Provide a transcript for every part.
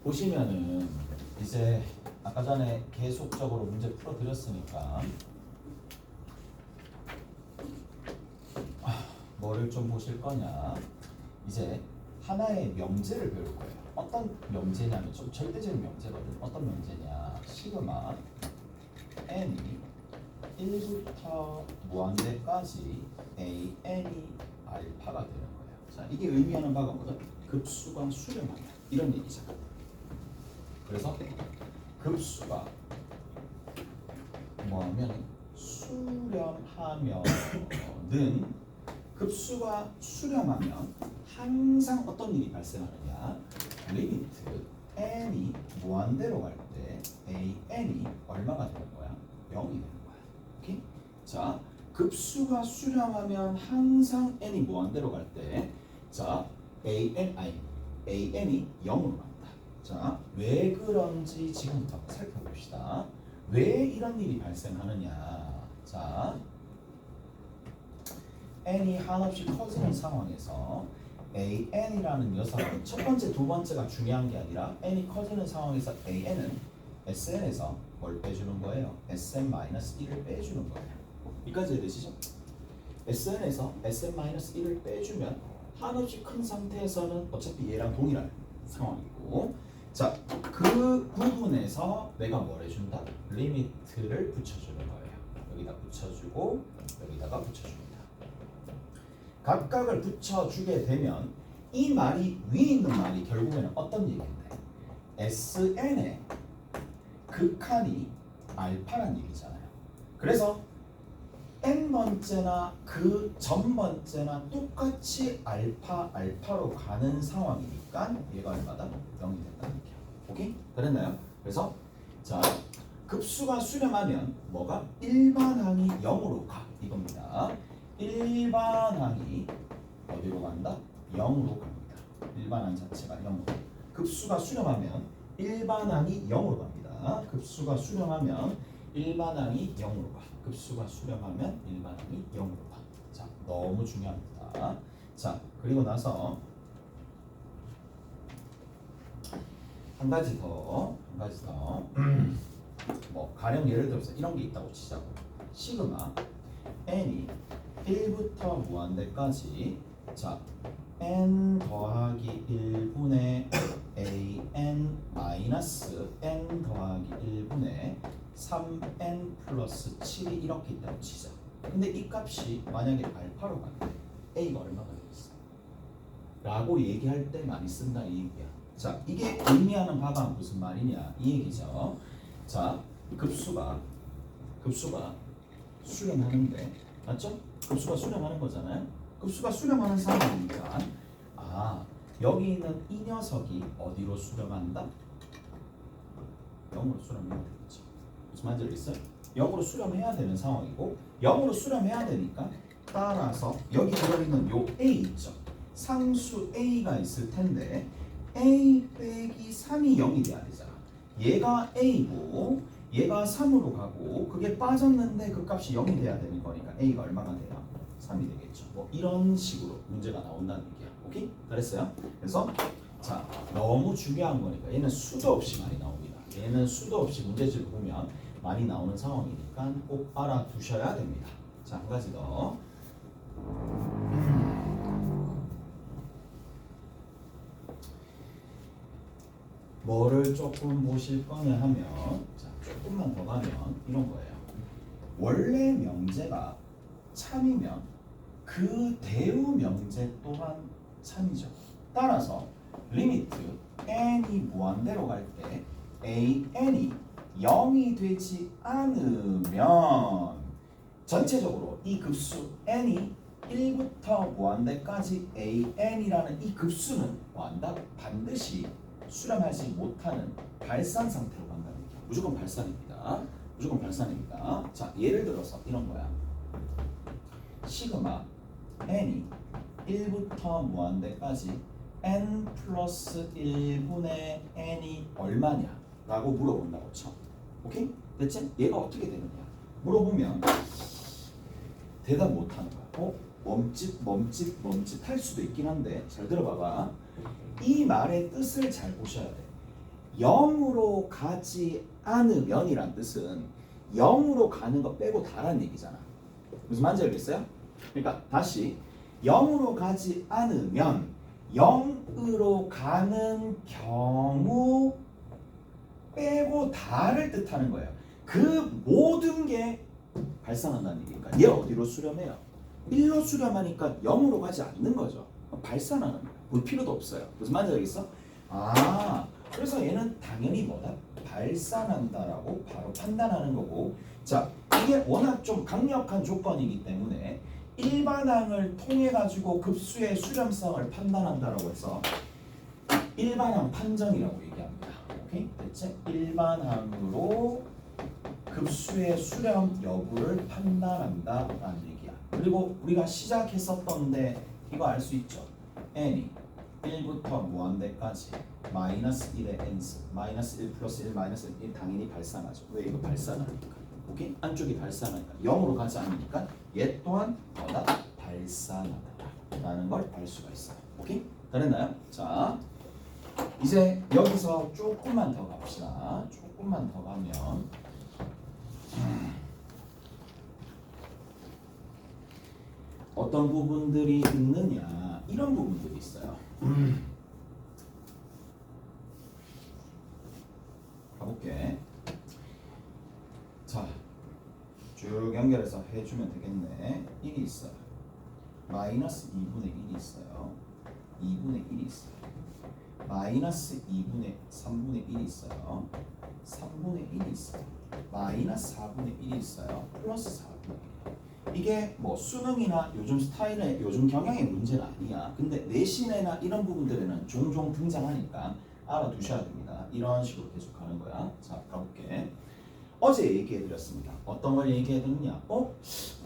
보시면은 이제 아까 전에 계속적으로 문제 풀어드렸으니까 뭐를 좀 보실 거냐. 이제 하나의 명제를 배울 거예요. 어떤 명제냐면 좀 절대적인 명제거든. 어떤 명제냐. 시그마 n이 1부터 무한대까지 an이 알파가 되는 거예요. 자, 이게 의미하는 바가 뭐다? 급수가 수렴하면 이런 얘기잖아. 그래서 급수가 뭐하면 수렴하면은 급수가 수렴하면 항상 어떤 일이 발생하느냐. 리미트 n이 무한대로 갈 때 an이 얼마가 되는 거야? 0이 되는 거야. 오케이? 자, 급수가 수렴하면 항상 n이 무한대로 갈 때 자, an이 0으로 간다. 자, 왜 그런지 지금부터 살펴봅시다. 왜 이런 일이 발생하느냐. 자, n이 한없이 커지는 상황에서 an이라는 녀석은 첫 번째, 두 번째가 중요한 게 아니라 n이 커지는 상황에서 an은 sn에서 뭘 빼주는 거예요? sn-1을 빼주는 거예요. 여기까지 이해되시죠? sn에서 sn-1을 빼주면 한없이 큰 상태에서는 어차피 얘랑 동일한 상황이고, 자, 그 부분에서 내가 뭘 해준다? 리미트를 붙여주는 거예요. 여기다 붙여주고 여기다가 붙여줍니다. 각각을 붙여주게 되면 이 말이 위에 있는 말이 결국에는 어떤 얘기인데, sn의 극한이 알파란 얘기잖아요. 그래서 n번째나 그 전번째나 똑같이 알파로 가는 상황이니까 얘가 얼마다? 0이 된다는 얘기야. 오케이? 그랬나요? 그래서 자, 급수가 수렴하면 뭐가? 일반항이 0으로 가 이겁니다. 일반항이 어디로 간다? 0으로 갑니다. 일반항 자체가 0으로. 급수가 수렴하면 일반항이 0으로 갑니다. 급수가 수렴하면 일반항이 0으로 가. 급수가 수렴하면 일반항이 0으로 가. 자, 너무 중요합니다. 자, 그리고 나서 한 가지 더. 뭐 가령 예를 들어서 이런 게 있다고 치자고. 시그마 n이 1부터 무한대까지 자, n 더하기 1분의 an 마이너스 n 더하기 1분의 3n 플러스 7이 이렇게 있다고 치자. 근데 이 값이 만약에 알파로 간대 a가 얼마가 되겠어? 라고 얘기할 때 많이 쓴다 이 얘기야. 자, 이게 의미하는 바가 무슨 말이냐 이 얘기죠. 자, 급수가 수렴하는데, 맞죠? 급수가 수렴하는 거잖아요. 급수가 수렴하는 상황이니까 여기 있는 이 녀석이 어디로 수렴한다? 0으로 수렴해야 되겠죠. 무슨 말인지 알겠어요? 0으로 수렴해야 되는 상황이고, 0으로 수렴해야 되니까 따라서 여기 들어있는 요 a 있죠. 상수 a가 있을 텐데 a 빼기 3이 0이 돼야 되잖아. 얘가 a고 얘가 3으로 가고 그게 빠졌는데 그 값이 0이 돼야 되는 거니까 a가 얼마가 돼요? 3이 되겠죠. 뭐 이런 식으로 문제가 나온다는 얘기야. 오케이? 잘했어요? 그래서 자, 너무 중요한 거니까 얘는 수도 없이 많이 나옵니다. 얘는 수도 없이 문제집을 보면 많이 나오는 상황이니까 꼭 알아두셔야 됩니다. 자, 한 가지 더. 뭐를 조금 보실 거냐 하면, 자, 조금만 더 가면 이런 거예요. 원래 명제가 참이면 그 대우 명제 또한 참이죠. 따라서 리미트 n이 무한대로 갈 때 an이 0이 되지 않으면 전체적으로 이 급수 n이 1부터 무한대까지 an이라는 이 급수는 뭐한다? 반드시 수렴하지 못하는 발산 상태로 간다는 얘기야. 무조건 발산입니다. 무조건 발산입니다. 자, 예를 들어서 이런 거야. 시그마 n이 1부터 무한대까지 n 플러스 1분의 n이 얼마냐 라고 물어본다고 쳐. 오케이? 됐지? 얘가 어떻게 되느냐 물어보면 대답 못하는 거야. 멈칫 할 수도 있긴 한데 잘 들어봐봐. 이 말의 뜻을 잘 보셔야 돼. 0으로 가지 않으면이란 뜻은 0으로 가는 거 빼고 다란 얘기잖아. 무슨 말인지 알겠어요? 그러니까 다시 0으로 가지 않으면 0으로 가는 경우 빼고 다를 뜻하는 거예요. 그 모든 게 발산한다는 얘기니까 얘 어디로 수렴해요? 1로 수렴하니까 0으로 가지 않는 거죠. 발산하는 거예요. 볼 필요도 없어요. 무슨 말인지 알겠어? 아, 그래서 얘는 당연히 뭐다? 발산한다라고 바로 판단하는 거고, 자, 이게 워낙 좀 강력한 조건이기 때문에 일반항을 통해 가지고 급수의 수렴성을 판단한다라고 해서 일반항 판정이라고 얘기합니다. 오케이? 됐지? 일반항으로 급수의 수렴 여부를 판단한다라는 얘기야. 그리고 우리가 시작했었던데 이거 알 수 있죠? n이 1부터 무한대까지 마이너스 1의 n수 마이너스 1 플러스 1 마이너스 1 당연히 발산하죠. 왜? 이거 발산하니까. 오케이? 안쪽이 발산하니까 0으로 가지 않으니까 얘 또한 뭐다? 발산하다라는 걸 알 수가 있어요. 오케이? 다 됐나요? 자, 이제 여기서 조금만 더 갑시다. 조금만 더 가면 어떤 부분들이 있느냐, 이런 부분들이 있어요. 가볼게. 자, 쭉 연결해서 해주면 되겠네. 1이 있어요. 마이너스 2분의 1이 있어요. 2분의 1이 있어요. 마이너스 2분의 3분의 1이 있어요. 3분의 1이 있어요. 마이너스 4분의 1이 있어요. 플러스 4분의 1. 이게 뭐 수능이나 요즘 스타일의 요즘 경향의 문제는 아니야. 근데 내신에나 이런 부분들에는 종종 등장하니까 알아두셔야 됩니다. 이런 식으로 계속 가는 거야. 자, 가볼게. 어제 얘기해드렸습니다. 어떤 걸 얘기해드렸냐?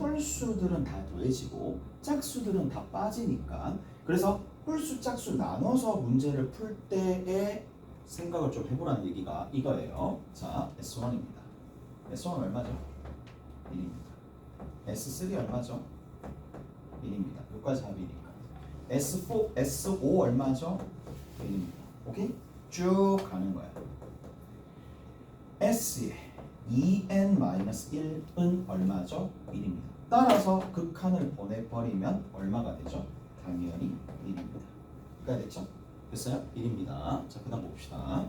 홀수들은 다 더해지고 짝수들은 다 빠지니까, 그래서 홀수 짝수 나눠서 문제를 풀 때의 생각을 좀 해보라는 얘기가 이거예요. 자, S1입니다. S1 얼마죠? 1입니다. S3 얼마죠? 1입니다. 여기까지 합이니까. S4, S5 얼마죠? 1입니다. 오케이? 쭉 가는 거야. S의 2n-1은 얼마죠? 1입니다. 따라서 극한을 보내버리면 얼마가 되죠? 당연히 1입니다. 여기까지 됐죠? 됐어요? 1입니다. 자, 그 다음 봅시다.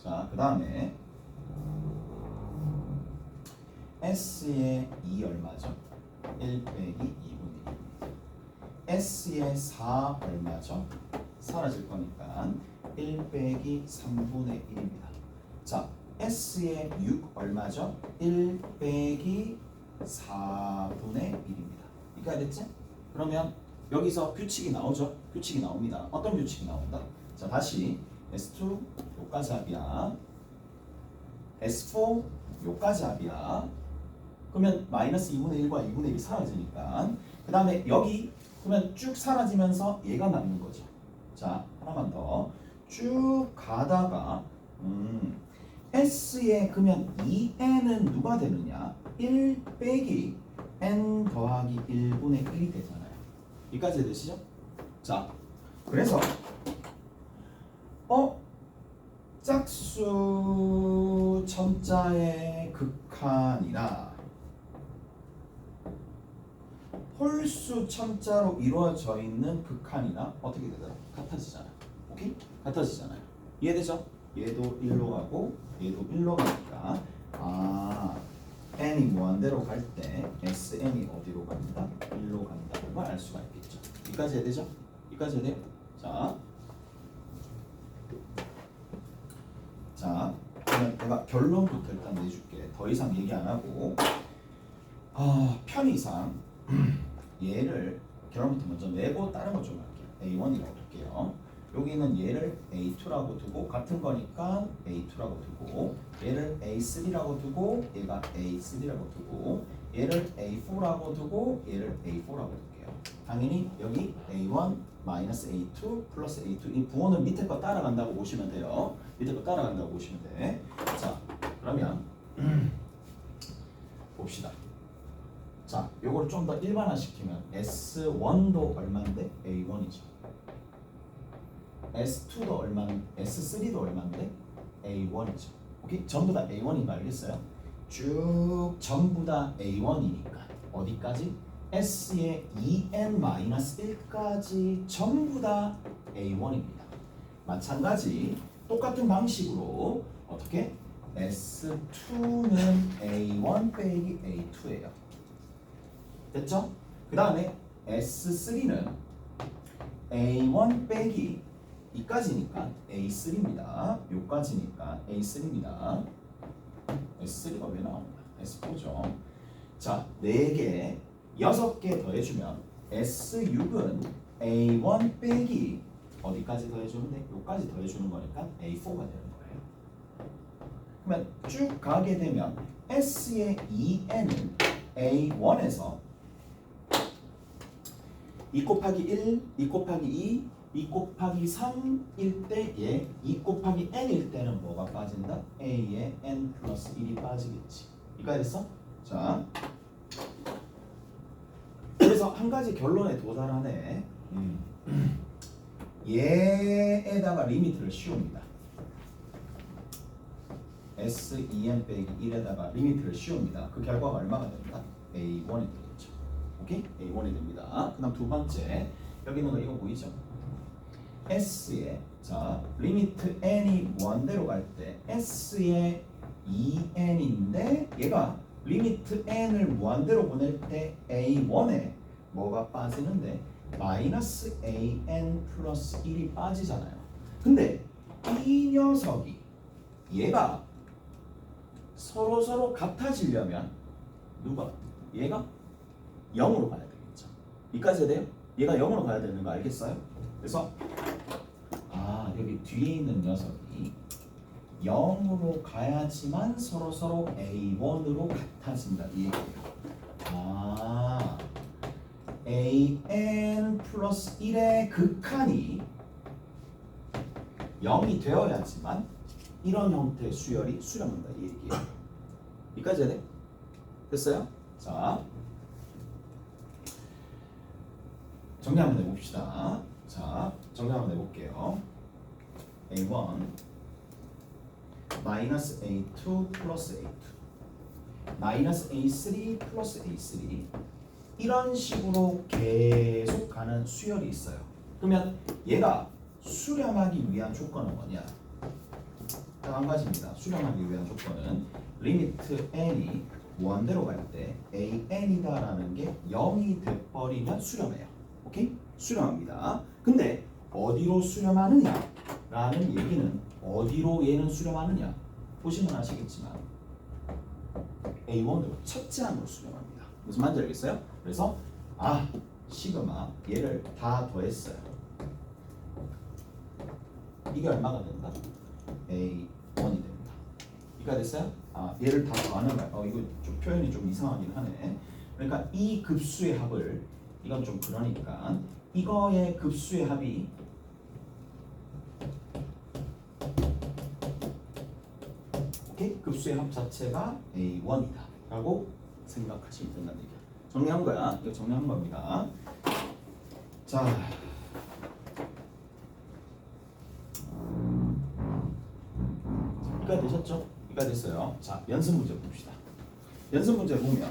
자, 그 다음에 S의 2 얼마죠? 1 빼기 2분의 1입니다. S의 4 얼마죠? 사라질 거니까 1 빼기 3분의 1입니다. 자, S의 6 얼마죠? 1 빼기 4분의 1입니다. 이까지 됐지? 그러면 여기서 규칙이 나오죠? 규칙이 나옵니다. 어떤 규칙이 나온다? 자, 다시 S2 요까지 합이야. S4 요까지 합이야. 그러면 마이너스 2분의 1과 2분의 1이 사라지니까, 그 다음에 여기 그러면 쭉 사라지면서 얘가 남는 거죠. 자, 하나만 더 쭉 가다가 S의 그러면 2n은 누가 되느냐? 1 빼기 n 더하기 1분의 1이 되잖아요. 여기까지 되시죠? 자, 그래서 짝수 첨자의 극한이나 홀수 첨자로 이루어져 있는 극한이나 어떻게 되더라? 같아지잖아요. 오케이? 같아지잖아요. 이해되죠? 얘도 1로 가고 얘도 1로 가니까 n이 무한대로 갈 때 sn이 어디로 간다? 1로 간다는 걸 알 수가 있겠죠. 여기까지 해야 되죠? 여기까지 해야 돼요? 자, 그러면 내가 결론부터 일단 내줄게. 더 이상 얘기 안 하고 편의상 얘를 결론부터 먼저 내고 다른 거 좀 할게요. A1이라고 둘게요. 여기는 얘를 A2라고 두고 같은 거니까 A2라고 두고, 얘를 A3라고 두고 얘가 A3라고 두고, 얘를 A4라고 두고 얘를 A4라고 둘게요. 당연히 여기 A1 마이너스 A2 플러스 A2, 이 부호는 밑에 거 따라간다고 보시면 돼요. 밑에 거 따라간다고 보시면 돼. 자, 그러면 봅시다. 자, 요거를 좀 더 일반화시키면 S1도 얼마인데? A1이죠. S2도 얼마는 S3도 얼마인데 A1이죠. 오케이? 전부 다 A1인 거 알겠어요? 쭉 전부 다 A1이니까 어디까지? S의 2n-1까지 전부 다 A1입니다. 마찬가지 똑같은 방식으로 어떻게? S2는 A1 빼기 A2예요. 됐죠? 그 다음에 S3는 A1 빼기 이까지니까 A3입니다. 요까지니까 A3입니다. S3가 왜 나옵니까? S4죠. 자, 4개, 6개 더해주면 S6은 A1 빼기 어디까지 더해주는데? 요까지 더해주는 거니까 A4가 되는 거예요. 그러면 쭉 가게 되면 S의 2n은 A1에서 2 곱하기 1, 2 곱하기 2, 2 곱하기 3일 때에 2 곱하기 n일 때는 뭐가 빠진다? a에 n 플러스 1이 빠지겠지. 이까지 됐어? 자, 그래서 한 가지 결론에 도달하네. 얘에다가 리미트를 씌웁니다. S2n 빼기 1에다가 리미트를 씌웁니다. 그 결과가 얼마가 됩니다? A1이 되겠죠. 오케이? A1이 됩니다. 그 다음 두 번째, 여기 있는 거 이거 보이죠? S의 자 리미트 n이 무한대로 갈 때 S의 2n인데 얘가 리미트 n을 무한대로 보낼 때 A1에 뭐가 빠지는데 마이너스 an 플러스 1이 빠지잖아요. 근데 이 녀석이 얘가 서로 같아지려면 누가? 얘가 0으로 가야 되겠죠. 이까지 해야 돼요? 얘가 0으로 가야 되는 거 알겠어요? 그래서 여기 뒤에 있는 녀석이 0으로 가야지만 서로 A1으로 같아진다 이 얘기예요. an 플러스 1의 극한이 0이 되어야지만 이런 형태의 수열이 수렴한다 이 얘기예요. 여기까지 해야 돼? 됐어요? 자, 정리 한번 해봅시다. 자, 정리 한번 해볼게요. A1 마이너스 A2 플러스 A2 마이너스 A3 플러스 A3 이런 식으로 계속 가는 수열이 있어요. 그러면 얘가 수렴하기 위한 조건은 뭐냐? 딱 한 가지입니다. 수렴하기 위한 조건은 리미트 n이 무한대로 갈 때 an이다라는 게 0이 돼버리면 수렴해요. 오케이? 수렴합니다. 근데 어디로 수렴하느냐? 라는 얘기는 어디로 얘는 수렴하느냐? 보시면 아시겠지만 A1으로 첫째 항으로 수렴합니다. 무슨 말인지 알겠어요? 그래서 시그마 얘를 다 더했어요. 이게 얼마가 된다? A1이 됩니다. 이가 됐어요? 얘를 다 더하는 거야. 이거 좀 표현이 좀 이상하긴 하네. 그러니까 이 급수의 합을 이건 좀 그러니까 이거의 급수의 합이 급수의 합 자체가 A1이다 라고 생각하시면 된다는 얘기야. 정리한 거야. 이거 정리한 겁니다. 자, 이가 되셨죠? 이가 됐어요. 자, 연습 문제 봅시다. 연습 문제 보면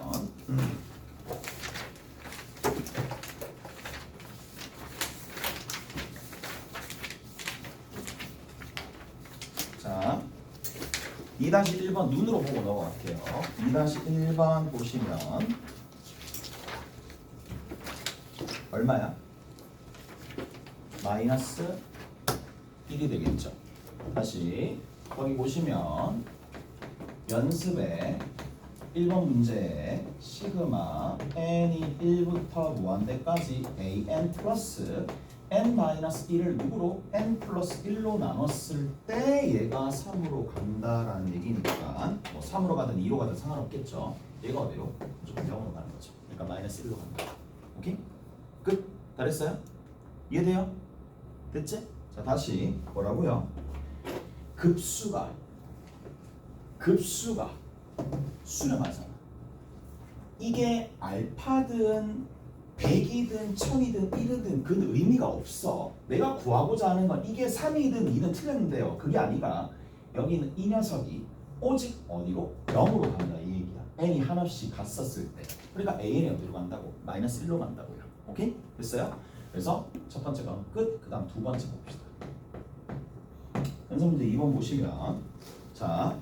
자, 2-1번 눈으로 보고 넘어갈게요. 2-1번 보시면 얼마야? 마이너스 1이 되겠죠. 다시 거기 보시면 연습에 1번 문제에 시그마 n이 1부터 무한대까지 an 플러스 n-1을 누구로? n 플러스 1로 나눴을 때 얘가 3으로 간다라는 얘기니까 뭐 3으로 가든 2로 가든 상관없겠죠. 얘가 어디로? 무조건 0으로 가는 거죠. 그러니까 마이너스 1로 간다. 오케이? 끝? 잘했어요? 이해돼요? 됐지? 자, 다시 뭐라고요? 급수가 수렴하잖아. 이게 알파든 100이든 1000이든 1이든 그 의미가 없어. 내가 구하고자 하는 건 이게 3이든 2든 틀렸는데요. 그게 아니라 여기는 이 녀석이 오직 어디로? 0으로 간다 이 얘기야. n이 한없이 갔었을 때. 그러니까 an이 어디로 간다고? 마이너스 1로 간다고요. 오케이? 됐어요? 그래서 첫 번째 건 끝. 그 다음 두 번째 봅시다. 연습 문제 2번 보시면 자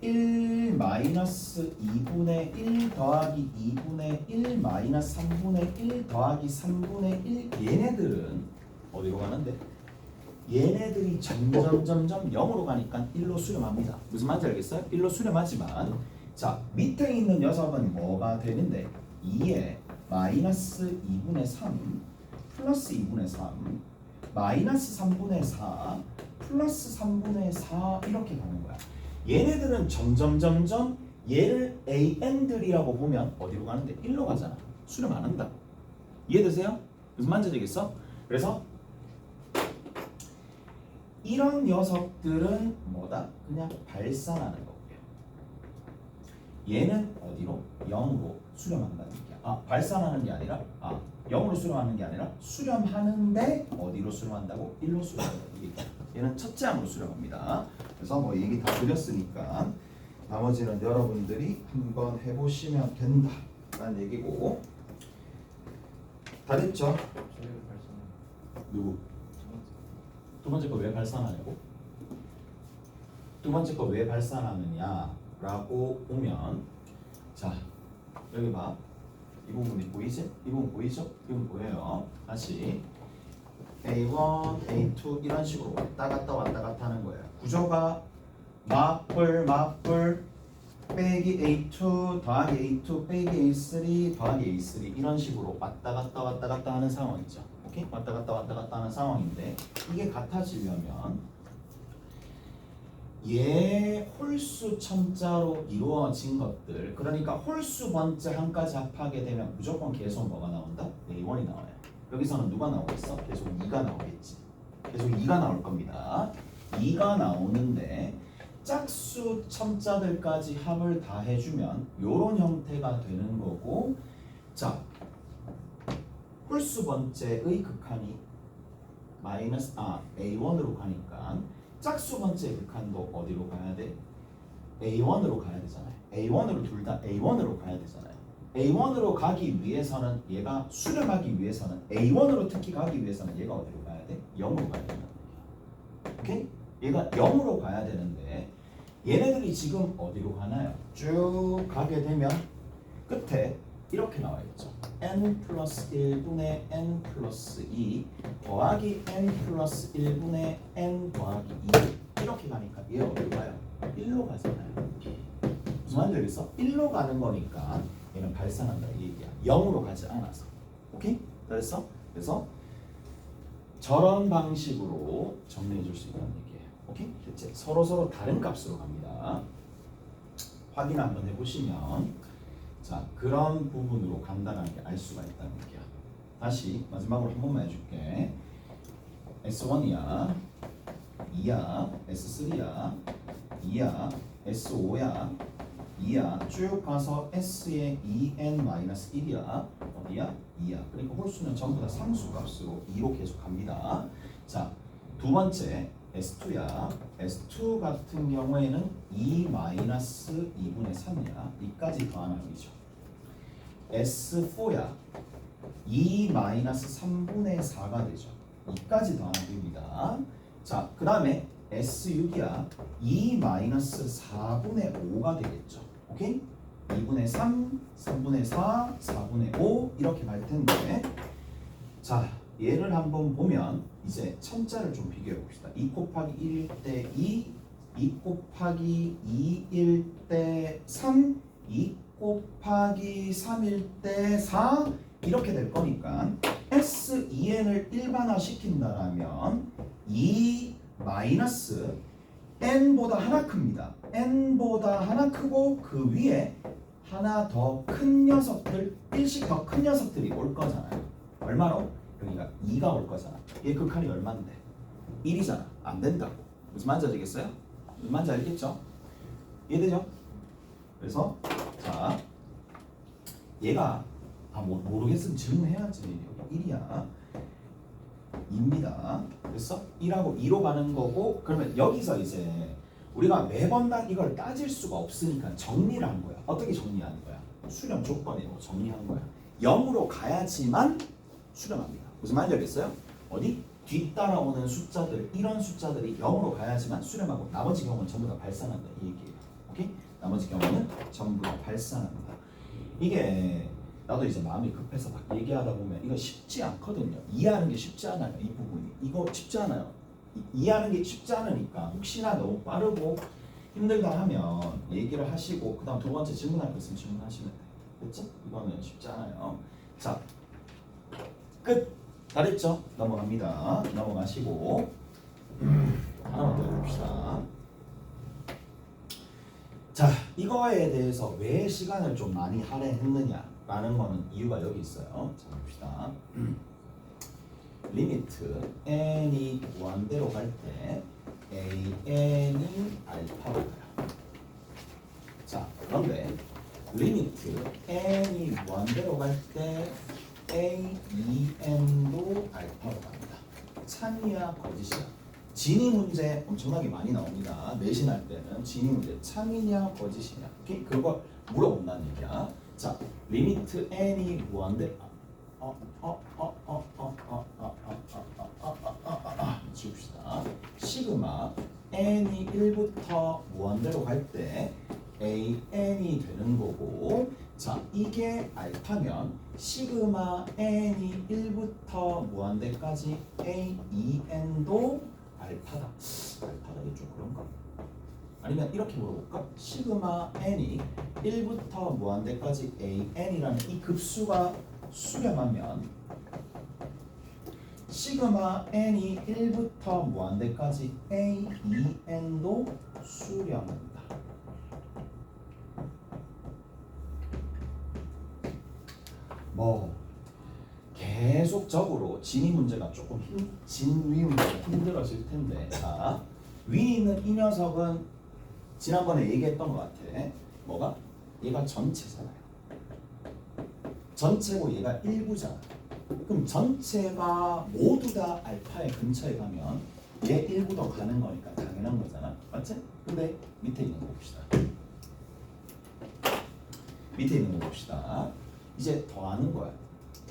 1 마이너스 2분의 1 더하기 2분의 1 마이너스 3분의 1 더하기 3분의 1 얘네들은 어디로 가는데? 얘네들이 점점 0으로 가니까 1로 수렴합니다. 무슨 말인지 알겠어요? 1로 수렴하지만 자 밑에 있는 녀석은 뭐가 되는데 2에 마이너스 2분의 3 플러스 2분의 3 마이너스 3분의 4 플러스 3분의 4 이렇게 가는 거야. 얘네들은 점점 얘를 AN들이라고 보면 어디로 가는데? 1로 가잖아. 수렴 안 한다. 이해되세요? 무슨 말인지 알겠어? 그래서 이런 녀석들은 뭐다? 그냥 발산하는 거고요. 얘는 어디로? 0으로 수렴한다는 얘기야. 발산하는 게 아니라 0으로 수렴하는 게 아니라 수렴하는데 어디로 수렴한다고? 1로 수렴한다는 얘기야. 얘는 첫째 항으로 수렴합니다. 그래서 뭐 얘기 다 드렸으니까 나머지는 여러분들이 한번 해보시면 된다라는 얘기고 다 됐죠? 누구? 두 번째 거 왜 발산하냐고? 두 번째 거 왜 발산하느냐라고 보면 자 여기 봐. 이 부분이 보이지? 이 부분 보이죠? 이 부분 보여요. 다시 A1, A2 이런 식으로 왔다 갔다 하는 거예요. 구조가 맞불 빼기 A2 더하기 A2 빼기 A3 더하기 A3 이런 식으로 왔다 갔다 하는 상황이죠. 오케이? 왔다 갔다 하는 상황인데 이게 같아지려면 얘 홀수 첨자로 이루어진 것들 그러니까 홀수 번째 한까지 합하게 되면 무조건 계속 뭐가 나온다? A1이 나와요. 여기서는 누가 나오겠어? 계속 2가 나오겠지. 계속 2가 나올 겁니다. 2가 나오는데 짝수 첨자들까지 합을 다 해주면 요런 형태가 되는 거고 자 홀수 번째의 극한이 A1으로 가니까 짝수 번째 극한도 어디로 가야 돼? A1으로 가야 되잖아요. A1으로 둘 다 A1으로 가야 되잖아요. A1으로 가기 위해서는 얘가 수렴하기 위해서는 A1으로 특히 가기 위해서는 얘가 어디로 가야 돼? 0으로 가야 된다. 오케이? 얘가 0으로 가야 되는데 얘네들이 지금 어디로 가나요? 쭉 가게 되면 끝에 이렇게 나와 있죠. n 플러스 1분의 n 플러스 2 더하기 n 플러스 1분의 n 더하기 2 이렇게 가니까 얘 어디로 가요? 1로 가잖아요. 무슨 말인지 알겠어? 1로 가는 거니까 얘는 발산한다 이 얘기야. 0으로 가지 않아서. 오케이? 됐어? 그래서 저런 방식으로 정리해 줄 수 있다는 얘기예요. 오케이? 대체 서로 다른 값으로 갑니다. 확인 한번 해보시면 자 그런 부분으로 간단하게 알 수가 있다는 얘기야. 다시 마지막으로 한 번만 해줄게. S1이야 2야 S3야 2야 S5야 2야 쭉 가서 S의 2n-1이야 어디야? 2야. 그러니까 홀수는 전부 다 상수값으로 2로 계속 갑니다. 자 두 번째 S2야. S2 같은 경우에는 2-2분의 3이야. 이까지 더하는 거죠. S4야. 2-3분의 4가 되죠. 이까지 더하는 겁니다. 자, 그 다음에 S6이야. 2-4분의 5가 되겠죠. 오케이? 2분의 3, 3분의 4, 4분의 5 이렇게 갈 텐데 자, 얘를 한번 보면 이제 첨자를 좀 비교해 봅시다. 2 곱하기 1일 때 2, 2 곱하기 2일 때 3, 2 곱하기 3일 때 4 이렇게 될 거니까 S2n을 일반화 시킨다라면 2 마이너스 n보다 하나 큽니다. n보다 하나 크고 그 위에 하나 더 큰 녀석들, 1씩 더 큰 녀석들이 올 거잖아요. 얼마로? 여기가 2가 올 거잖아. 얘 극한이 얼마인데? 1이잖아. 안 된다고. 무슨 말인지 알겠어요? 무슨 말인지 알겠죠? 이해되죠? 그래서 자 얘가 모르겠으면 질문해야지. 여기 1이야. 2입니다. 됐어? 1하고 2로 가는 거고 그러면 여기서 이제 우리가 매번 이걸 따질 수가 없으니까 정리를 한 거야. 어떻게 정리하는 거야? 수렴 조건이라고 정리한 거야. 0으로 가야지만 수렴합니다. 무슨 말인지 알겠어요? 어디? 뒤따라오는 숫자들, 이런 숫자들이 0으로 가야지만 수렴하고 나머지 경우는 전부 다 발산한다 이 얘기예요. 오케이? 나머지 경우는 전부 다 발산합니다. 이게 나도 이제 마음이 급해서 막 얘기하다 보면 이거 쉽지 않거든요. 이해하는 게 쉽지 않아요. 이 부분이. 이거 쉽지 않아요. 이해하는 게 쉽지 않으니까 혹시나 너무 빠르고 힘들다 하면 얘기를 하시고 그 다음 두 번째 질문할 거 있으면 질문하시면 돼요. 됐죠? 이거는 쉽지 않아요. 자, 끝! 다 됐죠? 넘어갑니다. 넘어가시고 하나만 더 해봅시다. 자, 이거에 대해서 왜 시간을 좀 많이 할애했느냐라는 거는 이유가 여기 있어요. 자, 봅시다. 리미트 n이 무한대로 갈 때 an이 알파로 가요. 자, 그런데 리미트 n이 무한대로 갈 때 a, 2n도 알파로 갑니다. 참이야 거짓이야? 진위 문제 엄청나게 많이 나옵니다. 내신할 때는 진위 문제 참이냐 거짓이냐 그거 물어본다는 얘기야. 자, 리미트 n이 무한대 지웁시다. 시그마 n이 1부터 무한대로 갈 때 an이 되는 거고, 자, 이게 알파면 시그마 n이 1부터 무한대까지 a, 2n도 알파다. 알파다 좀 그런가? 아니면 이렇게 물어볼까? 시그마 n이 1부터 무한대까지 an이라는 이 급수가 수렴하면 시그마 n이 1부터 무한대까지 a, 2n도 수렴한다. 뭐 계속적으로 진위 문제가 조금 진위 문제가 힘들어질 텐데, 자, 위에 있는 이 녀석은 지난번에 얘기했던 것 같아. 뭐가? 얘가 전체잖아요. 전체고 얘가 일부잖아. 그럼 전체가 모두 다 알파의 근처에 가면 얘 일부도 가는 거니까 당연한 거잖아. 맞지? 근데 밑에 있는 거 봅시다. 밑에 있는 거 봅시다. 이제 더하는 거야.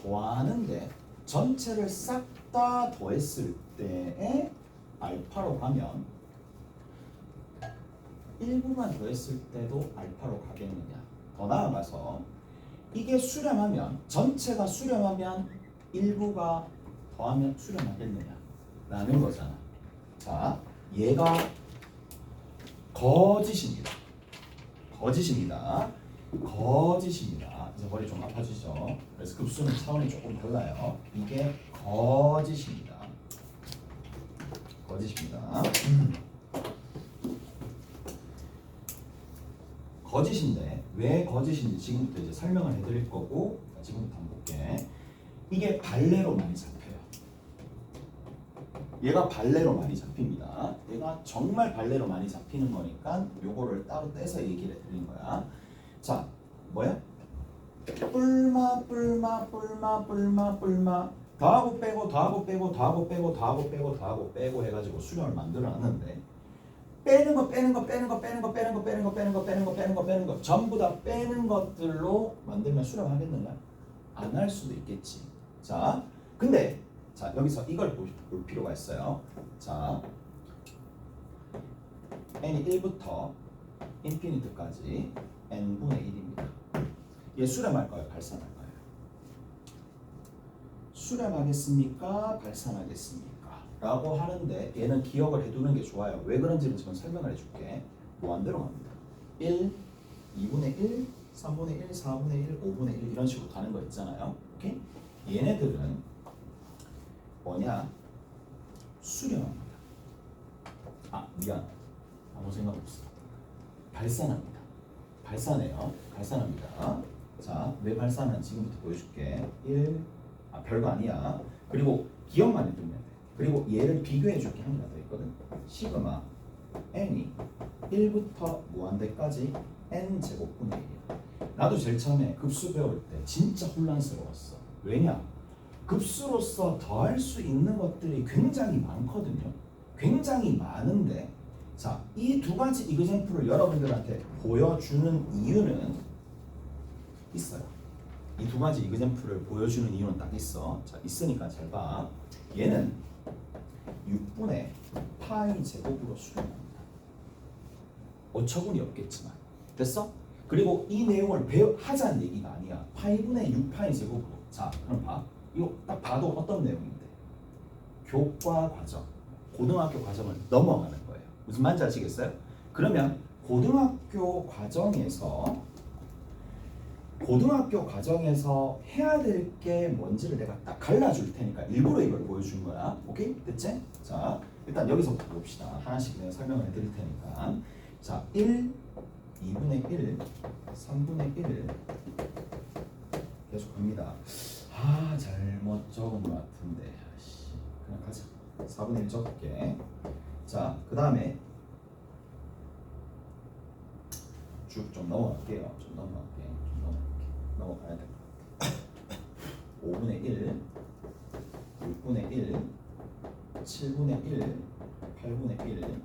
더하는데 전체를 싹 다 더했을 때에 알파로 가면 일부만 더했을 때도 알파로 가겠느냐. 더 나아가서 이게 수렴하면 전체가 수렴하면 일부가 더하면 수렴하겠느냐 라는 거잖아. 자, 얘가 거짓입니다. 거짓입니다. 거짓입니다. 이제 머리 좀 아파지죠. 그래서 급수는 차원이 조금 달라요. 이게 거짓입니다. 거짓입니다. 거짓인데 왜 거짓인지 지금부터 이제 설명을 해드릴 거고, 지금부터 한번 볼게. 이게 발레로 많이 잡혀요. 얘가 발레로 많이 잡힙니다. 얘가 정말 발레로 많이 잡히는 거니까 요거를 따로 떼서 얘기를 해드린 거야. 자, 뭐야? 뿔마 뿔마 뿔마 뿔마 뿔마 더하고 빼고 더하고 빼고 더하고 빼고 더하고 빼고 더하고 빼고 해가지고 수렴을 만들어 놨는데, 빼는 거 빼는 거 빼는 거 빼는 거 빼는 거 빼는 거 빼는 거 빼는 거 빼는 거 빼는 거 전부 다 빼는 것들로 만들면 수렴하겠느냐? 안 할 수도 있겠지. 자, 근데 자, 여기서 이걸 볼 필요가 있어요. 자, n이 1부터 인피니트까지 n분의 1입니다. 얘 수렴할까요? 발산할까요? 수렴하겠습니까? 발산하겠습니까? 라고 하는데 얘는 기억을 해두는 게 좋아요. 왜 그런지는 지금 설명을 해줄게. 무한대로 갑니다. 1, 2분의 1, 3분의 1, 4분의 1, 5분의 1 이런 식으로 가는 거 있잖아요. 오케이? 얘네들은 뭐냐? 수렴합니다. 아, 미안. 아무 생각 없어. 발산합니다. 발산해요. 발산합니다. 자, 왜 발산하는지 지금부터 보여줄게. 1, 별거 아니야. 그리고 기억만 해두면 돼. 그리고 얘를 비교해 줄 게 하나 더 있거든. 시그마 n이 1부터 무한대까지 n 제곱분의 1이야. 나도 제일 처음에 급수 배울 때 진짜 혼란스러웠어. 왜냐? 급수로서 더할 수 있는 것들이 굉장히 많거든요. 굉장히 많은데 자, 이 두 가지 이그젬플을 여러분들한테 보여주는 이유는 있어요. 이 두 가지 이그젬플을 보여주는 이유는 딱 있어. 자, 있으니까 잘 봐. 얘는 6분의 파이 제곱으로 수렴합니다. 어처구니 없겠지만 됐어? 그리고 이 내용을 하자는 얘기가 아니야. 파이분의 6파이 제곱으로. 자, 그럼 봐. 이거 딱 봐도 어떤 내용인데? 교과 과정, 고등학교 과정을 넘어가는 거예요. 무슨 말인지 아시겠어요? 그러면 고등학교 과정에서 해야 될 게 뭔지를 내가 딱 갈라줄 테니까 일부러 이걸 보여준 거야. 오케이? 됐지? 자, 일단 여기서부터 봅시다. 하나씩 내가 설명을 해드릴 테니까. 자, 1, 2분의 1, 3분의 1 계속 갑니다. 아, 잘못 적은 것 같은데. 그냥 가자. 4분의 1 적을게. 자, 그 다음에 쭉 좀 넘어갈게요. 넘어가야 돼. 5분의 1, 6분의 1, 7분의 1, 8분의 1,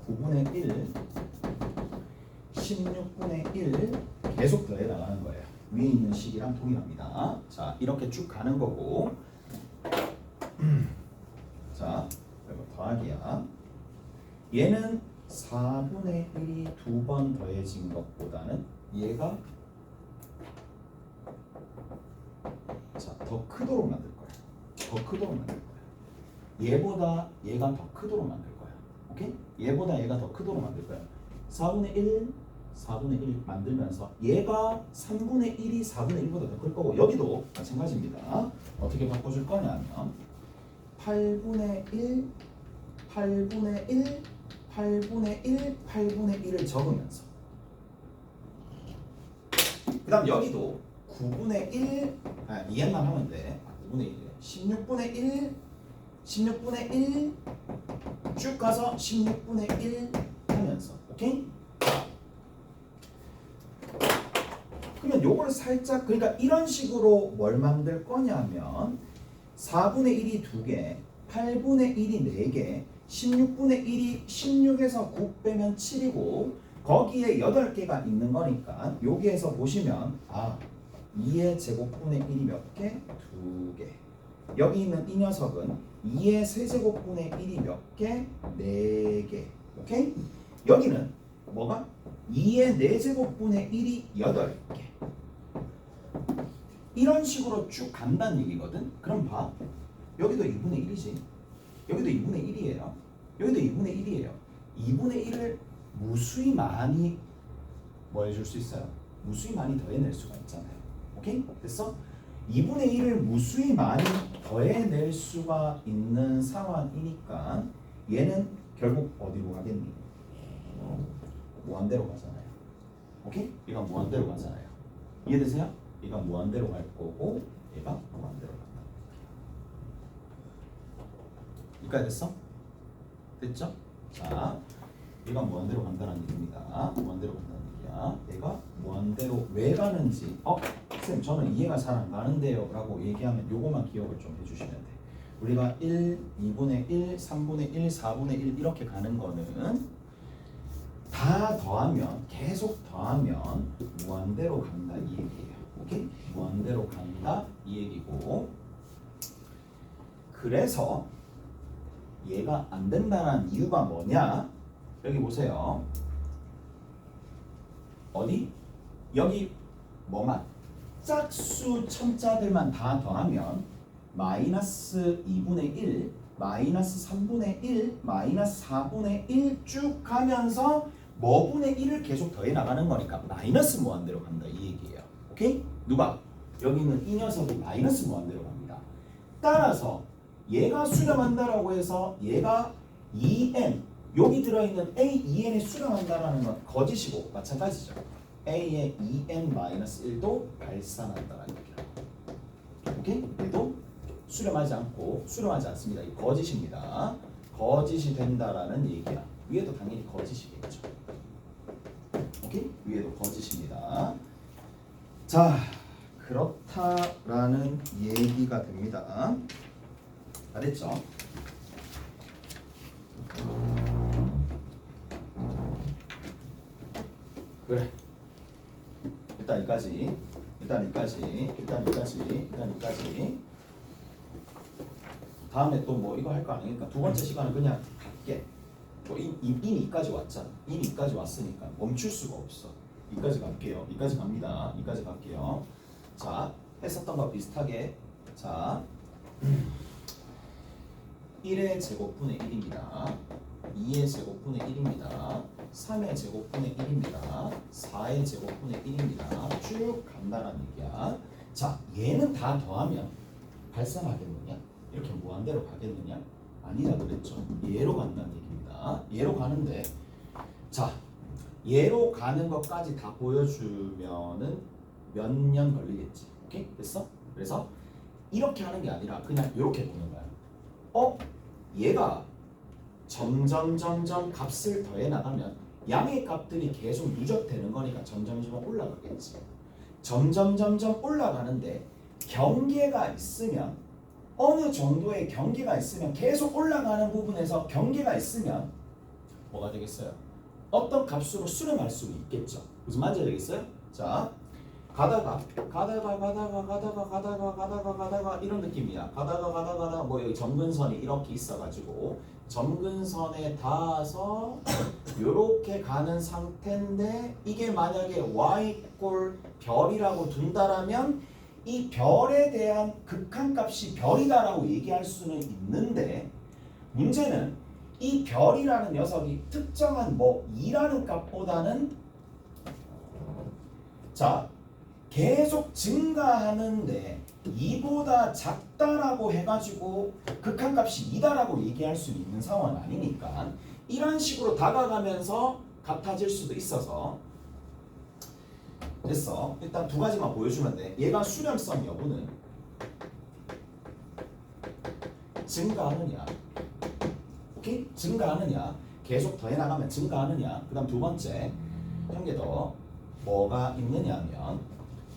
9분의 1, 16분의 1 계속 더해 나가는 거예요. 위에 있는 식이랑 동일합니다. 자, 이렇게 쭉 가는 거고. 자, 그리고 더하기야. 얘는 4분의 1이 두 번 더해진 것보다는 얘가 자, 더 크도록 만들 거야. 더 크도록 만들 거야. 얘보다 얘가 더 크도록 만들 거야. 오케이? 얘보다 얘가 더 크도록 만들 거야. 4분의 1, 4분의 1 만들면서 얘가 3분의 1이 4분의 1보다 더 클 거고 여기도 마찬가지입니다. 어떻게 바꿔줄 거냐면 8분의 1, 8분의 1, 8분의 1, 8분의 1을 적으면서 그 다음 여기도 9분의 1, 이해만 하면 돼. 9분의 1, 16분의 1, 16분의 1 쭉 가서 16분의 1 하면서 오케이? 그러면 요걸 살짝 그러니까 이런 식으로 뭘 만들 거냐면 4분의 1이 2개, 8분의 1이 4개, 16분의 1이 16에서 9 빼면 7이고 거기에 8개가 있는 거니까 여기에서 보시면 2의 제곱분의 1이 몇 개? 2개. 여기 있는 이 녀석은 2의 세제곱분의 1이 몇 개? 4개. 오케이? 여기는 뭐가? 2의 4제곱분의 1이 8개. 이런 식으로 쭉 간다는 얘기거든. 그럼 봐. 여기도 2분의 1이지. 여기도 2분의 1이에요. 여기도 2분의 1이에요. 2분의 1을 무수히 많이 뭐 해줄 수 있어요? 무수히 많이 더해낼 수가 있잖아요. 오케이? 됐어? 2분의 1을 무수히 많이 더해낼 수가 있는 상황이니까 얘는 결국 어디로 가겠니? 무한대로 가잖아요. 오케이? 얘가 무한대로 가잖아요. 이해되세요? 얘가 무한대로 갈 거고 얘가 무한대로 간다. 여기까지 됐어? 됐죠? 자, 얘가 무한대로 간다는 얘기입니다. 무한대로 간다는 얘기야. 얘가 무한대로 왜 가는지 쌤 저는 이해가 잘 안 가는데요 라고 얘기하면 요거만 기억을 좀 해주시면 돼. 우리가 1, 2분의 1, 3분의 1, 4분의 1 이렇게 가는 거는 다 더하면 계속 더하면 무한대로 간다 이 얘기예요. 오케이? 무한대로 간다 이 얘기고 그래서 얘가 안 된다는 이유가 뭐냐? 여기 보세요. 어디? 여기 뭐만? 짝수 첨자들만 다 더하면 마이너스 2분의 1, 마이너스 3분의 1, 마이너스 4분의 1 쭉 가면서 뭐분의 1을 계속 더해 나가는 거니까 마이너스 무한대로 간다 이 얘기예요. 오케이? 누가? 여기 있는 이 녀석이 마이너스 무한대로 갑니다. 따라서 얘가 수렴한다라고 해서 얘가 2n 여기 들어있는 a 2n에 수렴한다라는 건 거짓이고 마찬가지죠. a의 2n-1도 발산한다라는 얘기라고. 오케이? 얘도 수렴하지 않습니다. 이 거짓입니다. 거짓이 된다라는 얘기야. 위에도 당연히 거짓이겠죠. 오케이? 위에도 거짓입니다. 자, 그렇다라는 얘기가 됩니다. 다 됐죠? 그래. 일단 여기까지. 다음에 또 뭐 이거 할 거 아니니까 두 번째 시간은 그냥 갈게. 뭐 이미 이까지 왔잖아. 이미 이까지 왔으니까 멈출 수가 없어. 이까지 갈게요. 이까지 갑니다. 이까지 갈게요. 자, 했었던 거 비슷하게. 자, 1의 제곱분의 1입니다. 2의 제곱분의 1입니다. 3의 제곱분의 1입니다. 4의 제곱분의 1입니다. 쭉 간다는 얘기야. 자, 얘는 다 더하면 발생하겠느냐? 이렇게 무한대로 가겠느냐? 아니라 그랬죠. 얘로 간다는 얘기입니다. 얘로 가는데, 자, 얘로 가는 것까지 다 보여주면은 몇 년 걸리겠지. 오케이? 됐어? 그래서 이렇게 하는 게 아니라 그냥 이렇게 보는 거야. 얘가 점점 값을 더해 나가면 양의 값들이 계속 누적되는 거니까 점점 올라가겠지. 점점 올라가는데 경계가 있으면 어느 정도의 경계가 있으면 계속 올라가는 부분에서 경계가 있으면 뭐가 되겠어요? 어떤 값으로 수렴할 수 있겠죠. 무슨 말인지 알겠어요? 자, 가다가 이런 느낌이야. 가다가 뭐 여기 점근선이 이렇게 있어가지고 점근선에 닿아서 이렇게 가는 상태인데 이게 만약에 y 꼴 별이라고 둔다라면 이 별에 대한 극한값이 별이다라고 얘기할 수는 있는데 문제는 이 별이라는 녀석이 특정한 뭐 2라는 값보다는 자 계속 증가하는데 2보다 작다라고 해가지고 극한값이 2다라고 얘기할 수 있는 상황은 아니니까 이런 식으로 다가가면서 같아질 수도 있어서 됐어. 일단 두 가지만 보여주면 돼. 얘가 수렴성 여부는 증가하느냐, 오케이? 증가하느냐, 계속 더해 나가면 증가하느냐. 그다음 두 번째 한 개 더 뭐가 있느냐면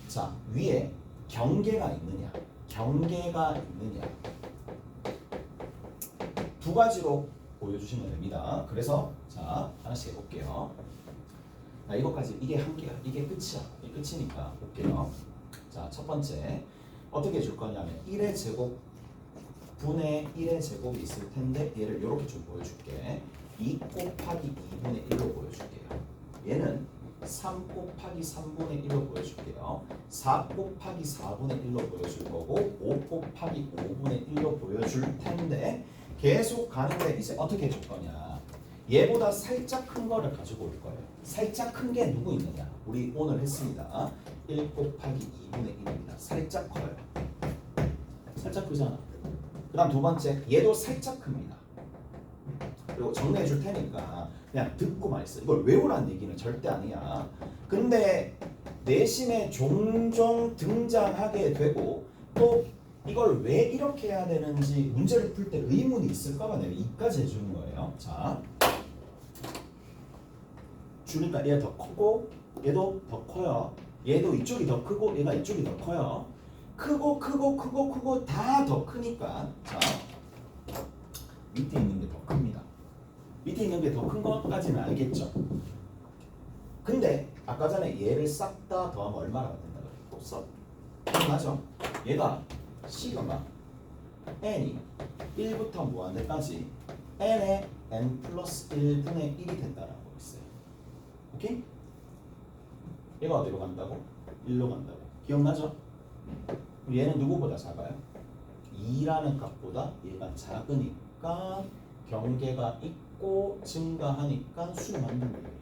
자 위에 경계가 있느냐, 두 가지로 보여주시면 됩니다. 그래서 자 하나씩 해볼게요. 자, 이것까지 이게 한 개야. 이게 끝이야. 이게 끝이니까 볼게요. 자, 첫 번째 어떻게 줄 거냐면 1의 제곱 분의 1의 제곱이 있을 텐데 얘를 이렇게 좀 보여줄게. 2 곱하기 2분의 1로 보여줄게요. 얘는 3 곱하기 3분의 1로 보여줄게요. 4 곱하기 4분의 1로 보여줄 거고 5 곱하기 5분의 1로 보여줄 텐데 계속 가는데 이제 어떻게 해줄 거냐. 얘보다 살짝 큰 거를 가지고 올 거예요. 살짝 큰 게 누구 있느냐. 우리 오늘 했습니다. 1 곱하기 2분의 1입니다. 살짝 커요. 살짝 크잖아. 그 다음 두 번째 얘도 살짝 큽니다. 그리고 정리해 줄 테니까 그냥 듣고만 있어. 이걸 외우라는 얘기는 절대 아니야. 근데 내신에 종종 등장하게 되고 또 이걸 왜 이렇게 해야 되는지 문제를 풀 때 의문이 있을까봐 내가 이까지 해주는 거예요. 자, 주니까 얘가 더 크고 얘도 더 커요. 얘도 이쪽이 더 크고 얘가 이쪽이 더 커요. 크고 다 더 크니까 자 밑에 있는 게 더 큽니다. 밑에 있는 게 더 큰 것까지는 알겠죠. 근데 아까 전에 얘를 싹 다 더하면 얼마나 된다 그랬어? 맞죠? 얘가 시그마 n이 1부터 무한대까지 n의 n 플러스 1분의 1이 된다라고 했어요. 오케이? 얘가 어디로 간다고? 1로 간다고. 기억나죠? 얘는 누구보다 작아요? 2라는 값보다 얘가 작으니까 경계가 있고 증가하니까 수렴한다는 거예요.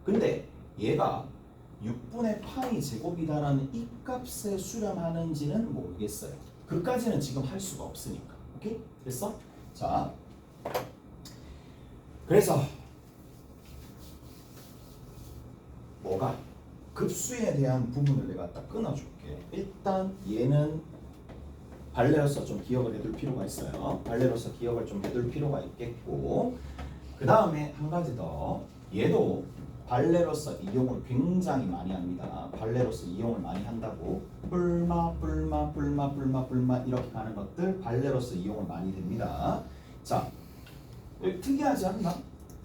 근데 얘가 6분의 파이 제곱이다라는 이 값에 수렴하는지는 모르겠어요. 그까지는 지금 할 수가 없으니까. 오케이? 됐어? 자, 그래서 뭐가? 급수에 대한 부분을 내가 딱 끊어줄게. 일단 얘는 발레로서 좀 기억을 해둘 필요가 있어요. 발레로서 기억을 좀 해둘 필요가 있겠고 그 다음에 한 가지 더 얘도 발레로서 이용을 굉장히 많이 합니다. 발레로서 이용을 많이 한다고 뿔마 이렇게 가는 것들 발레로서 이용을 많이 됩니다. 자, 특이하지 않나?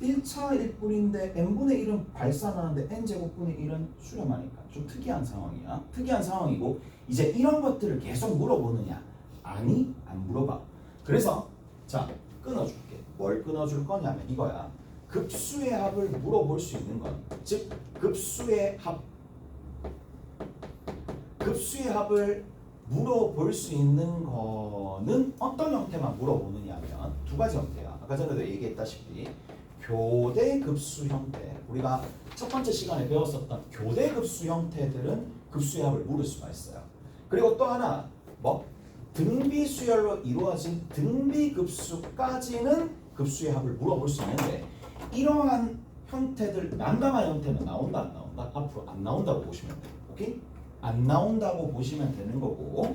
1차 1분인데 n분의 1은 발산하는데 n제곱분의 1은 수렴하니까 좀 특이한 상황이야. 특이한 상황이고 이제 이런 것들을 계속 물어보느냐? 아니, 안 물어봐. 그래서 자, 끊어줄게. 뭘 끊어줄 거냐면 이거야. 급수의 합을 물어볼 수 있는 건 즉 급수의 합을 물어볼 수 있는 거는 어떤 형태만 물어보느냐면 두 가지 형태야. 아까 전에도 얘기했다시피 교대급수 형태, 우리가 첫 번째 시간에 배웠었던 교대급수 형태들은 급수의 합을 물을 수가 있어요. 그리고 또 하나 뭐 등비수열로 이루어진 등비급수까지는 급수의 합을 물어볼 수 있는데 이러한 형태들, 난감한 형태는 나온다 안 나온다? 앞으로 안 나온다고 보시면 돼요. 오케이? 안 나온다고 보시면 되는 거고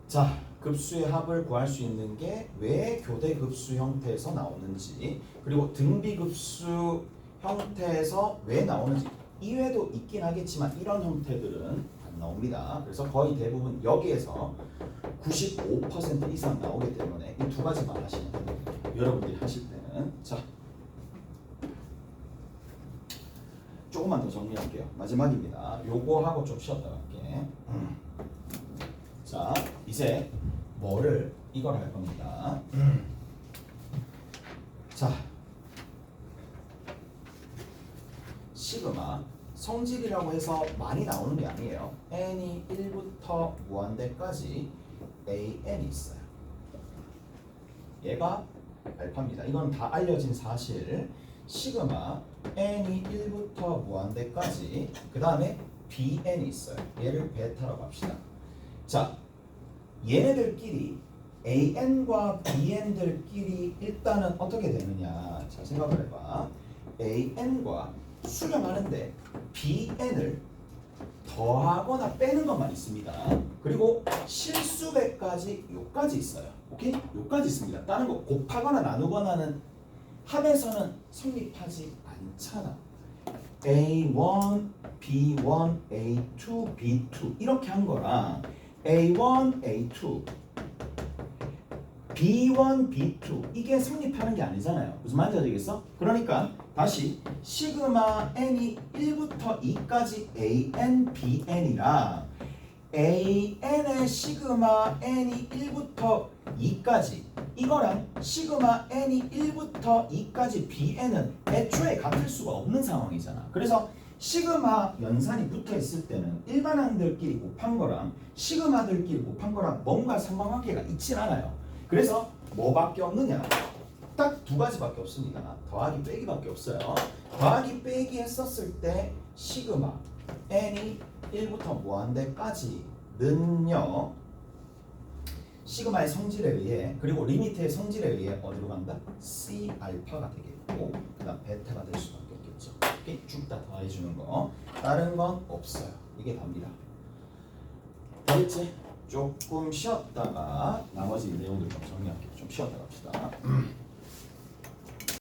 자, 급수의 합을 구할 수 있는 게 왜 교대급수 형태에서 나오는지 그리고 등비급수 형태에서 왜 나오는지 이외에도 있긴 하겠지만 이런 형태들은 안 나옵니다. 그래서 거의 대부분 여기에서 95% 이상 나오기 때문에 이 두 가지만 하시면 돼요. 여러분들이 하실 때는 자 조금만 더 정리할게요. 마지막입니다. 요거 하고 좀 쉬었다 갈게. 자, 이제 뭐를 이걸 할 겁니다. 자, 시그마 성질이라고 해서 많이 나오는 게 아니에요. n이 1부터 무한대까지 an이 있어요. 얘가 알파입니다. 이건 다 알려진 사실. 시그마 n이 1부터 무한대까지 그 다음에 bn이 있어요. 얘를 베타라고 합시다. 자, 얘네들끼리 an과 bn들끼리 일단은 어떻게 되느냐. 자, 생각을 해봐. an과 수렴하는데 bn을 더하거나 빼는 것만 있습니다. 그리고 실수배까지 요까지 있어요. 오케이? 요까지 있습니다. 다른 거 곱하거나 나누거나는 합에서는 성립하지 않잖아. A1, B1, A2, B2 이렇게 한 거랑 A1, A2, B1, B2 이게 성립하는 게 아니잖아요. 무슨 말인지 알겠어? 그러니까 다시 시그마 n이 1부터 2까지 an, bn이랑 an의 시그마 n이 1부터 2까지 이거랑 시그마 n이 1부터 2까지 bn은 애초에 같을 수가 없는 상황이잖아. 그래서 시그마 연산이 붙어 있을 때는 일반항들끼리 곱한 거랑 시그마들끼리 곱한 거랑 뭔가 상관관계가 있진 않아요. 그래서 뭐밖에 없느냐? 딱 두 가지밖에 없습니다. 더하기 빼기밖에 없어요. 더하기 빼기 했었을 때 시그마 n이 1부터 무한대까지는요 시그마의 성질에 의해 그리고 리미트의 성질에 의해 어디로 간다? C 알파가 되겠고 그 다음 베타가 될 수밖에 없겠죠. 이렇게 쭉 다 더해주는 거 다른 건 없어요. 이게 답니다. 알겠지? 조금 쉬었다가 나머지 내용들 좀 정리할게요. 좀 쉬었다 갑시다.